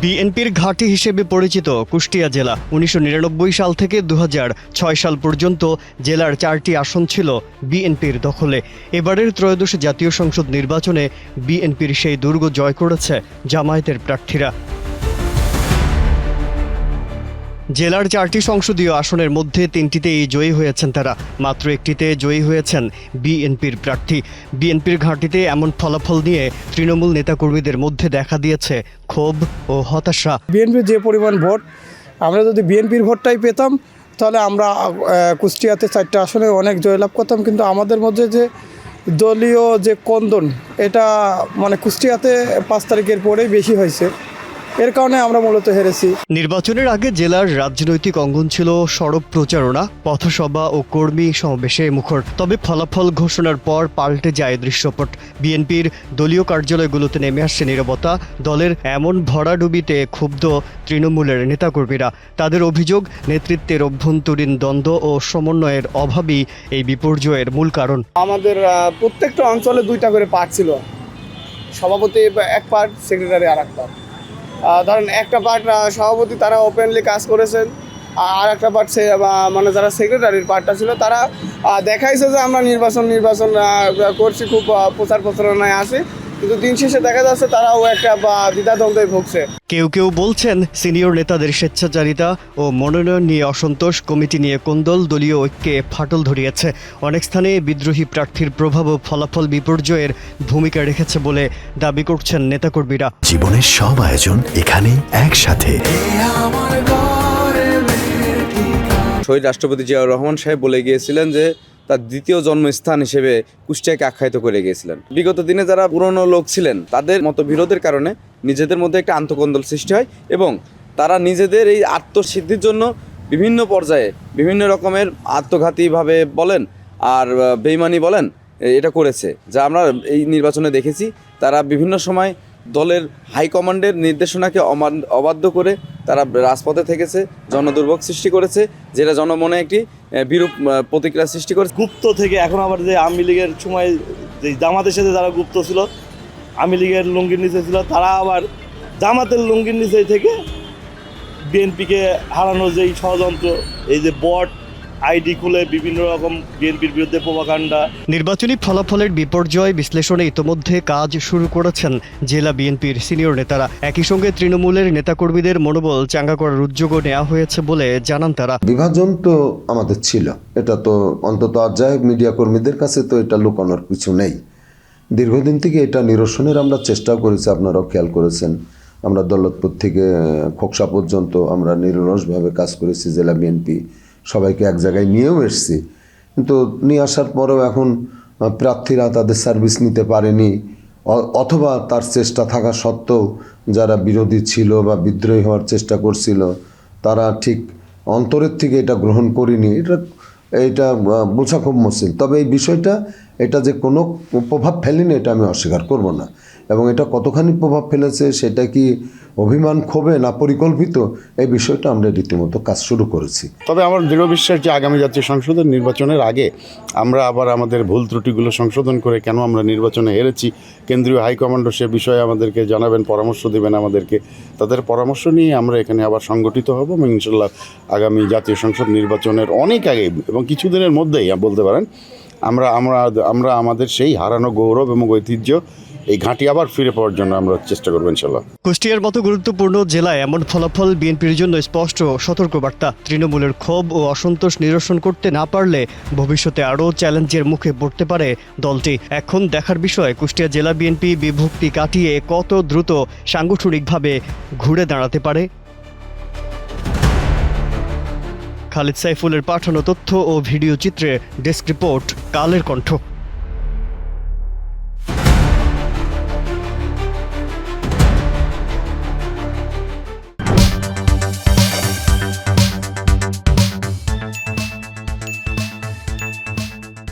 বিএনপির ঘাঁটি হিসেবে পরিচিত কুষ্টিয়া জেলা ১৯৯৯ সাল থেকে ২০০৬ সাল পর্যন্ত জেলার ৪টি আসন ছিল বিএনপির দখলে। এবারের ত্রয়োদশ জাতীয় সংসদ নির্বাচনে বিএনপির সেই দুর্গ জয় করেছে জামায়াতের প্রার্থীরা। জেলার ৪টি সংসদীয় আসনের মধ্যে ৩টিতেই জয়ী হয়েছেন তারা, মাত্র একটিতে জয়ী হয়েছেন বিএনপির প্রার্থী। বিএনপির ঘাঁটিতে এমন ফলাফল নিয়ে তৃণমূল নেতাকর্মীদের মধ্যে দেখা দিয়েছে ক্ষোভ ও হতাশা। বিএনপির যে পরিমাণ ভোট, আমরা যদি বিএনপির ভোটটাই পেতাম তাহলে আমরা কুষ্টিয়াতে 4টা আসনে অনেক জয়লাভ করতাম, কিন্তু আমাদের মধ্যে যে দলীয় যে কন্দন, এটা কুষ্টিয়াতে 5 তারিখের পরেই বেশি হয়েছে, এর কারণে আমরা মূলত হেরেছি। নির্বাচনের আগে জেলার রাজনৈতিক অঙ্গন ছিল সড়ক প্রচারণা, পথসভা ও কর্মী সমাবেশে মুখর। তবে ফলাফল ঘোষণার পর পাল্টে যায় দৃশ্যপট। বিএনপির দলীয় কার্যালয়গুলোতে নেমে আসছে নীরবতা। দলের এমন ভরাডুবিতে ক্ষুব্ধ তৃণমূলের নেতাকর্মীরা। তাদের অভিযোগ, নেতৃত্বের অভ্যন্তরীণ দ্বন্দ্ব ও সমন্বয়ের অভাবই এই বিপর্যয়ের মূল কারণ। আমাদের প্রত্যেকটা অঞ্চলে 2টা করে পার্ট ছিল, সভাপতি এক পার্ট, সেক্রেটারি আর এক পার্ট। ধরেন একটা পার্ট সভাপতি তারা ওপেনলি কাজ করেছেন, আর একটা পার্ট যারা সেক্রেটারির পার্টটা ছিল তারা দেখাইছে যে আমরা নির্বাচন করছি, খুব প্রচার প্রচারণায় আসি, কিন্তু দিন শেষে দেখা যাচ্ছে তারাও একটা দ্বিধাদ্বন্দ্বে ভুগছে। কেউ কেউ বলছেন সিনিয়র নেতাদের স্বেচ্ছাচারিতা ও মনোনয়ন নিয়ে অসন্তোষ, কমিটি নিয়ে কোন্দল দলীয় ঐক্যে ফাটল ধরিয়েছে। অনেক স্থানে বিদ্রোহী প্রার্থীর প্রভাব ও ফলাফল বিপর্যয়ের ভূমিকা রেখেছে বলে দাবি করছেন নেতাকর্মীরা। জীবনের সব আয়োজন এখানেই একসাথে। শহীদ রাষ্ট্রপতি জিয়াউর রহমান সাহেব বলে গিয়েছিলেন যে তার দ্বিতীয় জন্মস্থান হিসেবে কুষ্টিয়াকে আখ্যায়িত করে গিয়েছিলেন। বিগত দিনে যারা পুরনো লোক ছিলেন তাদের মতবিরোধের কারণে নিজেদের মধ্যে একটা আন্তঃকন্দল সৃষ্টি হয় এবং তারা নিজেদের এই আত্মসিদ্ধির জন্য বিভিন্ন পর্যায়ে বিভিন্ন রকমের আত্মঘাতীভাবে বলেন আর বেইমানি বলেন এটা করেছে, যা আমরা এই নির্বাচনে দেখেছি। তারা বিভিন্ন সময় দলের হাইকমান্ডের নির্দেশনাকে অবাধ্য করে তারা রাজপথে থেকেছে, জনদুর্ভোগ সৃষ্টি করেছে, যেটা জনমনে একটি বিরূপ প্রতিক্রিয়া সৃষ্টি করেছে। গুপ্ত থেকে এখন আবার যে আওয়ামী লীগের সময় যে জামাতের সাথে যারা গুপ্ত ছিল, আওয়ামী লীগের লুঙ্গির নিচে ছিল, তারা আবার জামাতের লুঙ্গির নিচে থেকে বিএনপিকে হারানোর যেই ষড়যন্ত্র, এই যে বট আইডি খুলে বিভিন্ন রকম বিএনপির বিরুদ্ধে প্রপাগান্ডা। নির্বাচনী ফলাফলের বিপর্যয় বিশ্লেষণে ইতোমধ্যে কাজ শুরু করেছেন জেলা বিএনপির সিনিয়র নেতারা। একই সঙ্গে তৃণমূলের নেতাকর্মীদের মনোবল চাঙ্গা করার উদ্যোগও নেওয়া হয়েছে বলে জানান তারা। বিভাজন তো আমাদের ছিল, এটা তো অন্তত যাই মিডিয়া কর্মীদের কাছে তো এটা লুকানোর কিছু নেই। দীর্ঘদিন থেকে এটা নিরসনের আমরা চেষ্টাও করেছি, আপনারাও খেয়াল করেছেন। আমরা দৌলতপুর থেকে খোকসা পর্যন্ত আমরা নিরলসভাবে কাজ করেছি। জেলা বিএনপি সবাইকে এক জায়গায় নিয়েও এসছি, কিন্তু নিয়ে আসার পরেও এখন প্রার্থীরা তাদের সার্ভিস নিতে পারেনি, অথবা তার চেষ্টা থাকা সত্ত্বেও যারা বিরোধী ছিল বা বিদ্রোহী হওয়ার চেষ্টা করছিল তারা ঠিক অন্তরের থেকে এটা গ্রহণ করেনি। এটা বোঝা খুব মুশকিল। তবে এই বিষয়টা এটা যে কোনো প্রভাব ফেলেনি এটা আমি অস্বীকার করব না, এবং এটা কতখানি প্রভাব ফেলেছে, সেটা কি অভিমান ক্ষোভে না পরিকল্পিত, এই বিষয়টা আমরা রীতিমতো কাজ শুরু করেছি। তবে আমার দৃঢ় বিশ্বাস যে আগামী জাতীয় সংসদের নির্বাচনের আগে আমরা আবার আমাদের ভুল ত্রুটিগুলো সংশোধন করে কেন আমরা নির্বাচনে হেরেছি, কেন্দ্রীয় হাইকমান্ডও সে বিষয়ে আমাদেরকে জানাবেন, পরামর্শ দেবেন আমাদেরকে। তাদের পরামর্শ নিয়ে আমরা এখানে আবার সংগঠিত হব এবং ইনশাল্লাহ আগামী জাতীয় সংসদ নির্বাচনের অনেক আগে এবং কিছুদিনের মধ্যেই বলতে পারেন আমরা আমাদের সেই হারানো গৌরব এবং ঐতিহ্য এই ঘাঁটি আবার ফিরে পাওয়ার জন্য আমরা চেষ্টা করবো ইনশাল্লাহ। কুষ্টিয়ার মতো গুরুত্বপূর্ণ জেলায় এমন ফলাফল বিএনপির জন্য স্পষ্ট সতর্কবার্তা। তৃণমূলের ক্ষোভ ও অসন্তোষ নিরসন করতে না পারলে ভবিষ্যতে আরও চ্যালেঞ্জের মুখে পড়তে পারে দলটি। এখন দেখার বিষয় কুষ্টিয়া জেলা বিএনপি বিভক্তি কাটিয়ে কত দ্রুত সাংগঠনিকভাবে ঘুরে দাঁড়াতে পারে। খালিদ সাইফুলের পাঠানো তথ্য ও ভিডিও চিত্রে ডেস্ক রিপোর্ট, কালের কণ্ঠ।